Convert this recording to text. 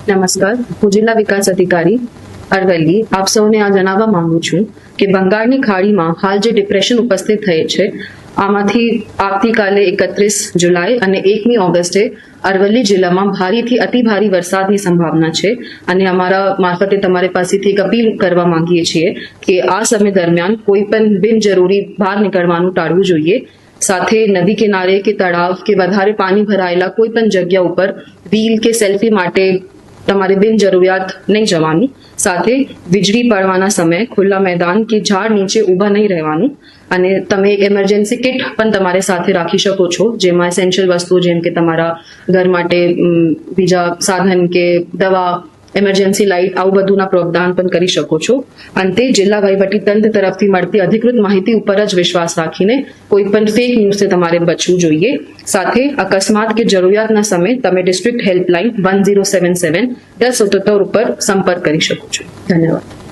નમસ્કાર, હું જિલ્લા વિકાસ અધિકારી અરવલ્લી આપ સૌને આ જણાવવા માંગુ છું કે બંગાળની ખાડીમાં હાલ જે ડિપ્રેશન ઉપસ્થિત થઈ છે આમાંથી આવતીકાલે 31 જુલાઈ અને 1મી ઓગસ્ટે અરવલ્લી જિલ્લામાં ભારેથી અતિ ભારે વરસાદની સંભાવના છે અને અમારા મારફતે તમારી પાસેથી એક અપીલ કરવા માંગીએ છીએ કે આ સમય દરમિયાન કોઈ પણ બિનજરૂરી બહાર નીકળવાનું ટાળવું જોઈએ। સાથે નદી કિનારે કે તળાવ કે વધારે પાણી ભરાયેલા કોઈ પણ જગ્યા ઉપર રીલ કે સેલ્ફી માટે તમારે બિનજરૂરિયાત નહીં જવાનું। સાથે વીજળી પડવાના સમયે ખુલ્લા મેદાન કે ઝાડ નીચે ઊભા નહીં રહેવાનું અને તમે એક ઇમરજન્સી કિટ પણ તમારે સાથે રાખી શકો છો જેમાં એસેન્શિયલ વસ્તુઓ જેમ કે તમારા ઘર માટે બીજા સાધન કે દવા ઇમરજન્સી લાઇટ આવું બધુંના પ્રાવધાન પણ કરી શકો છો। અંતે જિલ્લા વહીવટી તંત્ર તરફથી મળતી અધિકૃત માહિતી ઉપર જ વિશ્વાસ રાખીને કોઈ પણ ફેક ન્યૂઝથી તમારે બચવું જોઈએ। સાથે અકસ્માત કે જરૂરિયાતના સમયે તમે ડિસ્ટ્રિક્ટ હેલ્પલાઇન 1077 1077 ઉપર સંપર્ક કરી શકો છો। ધન્યવાદ।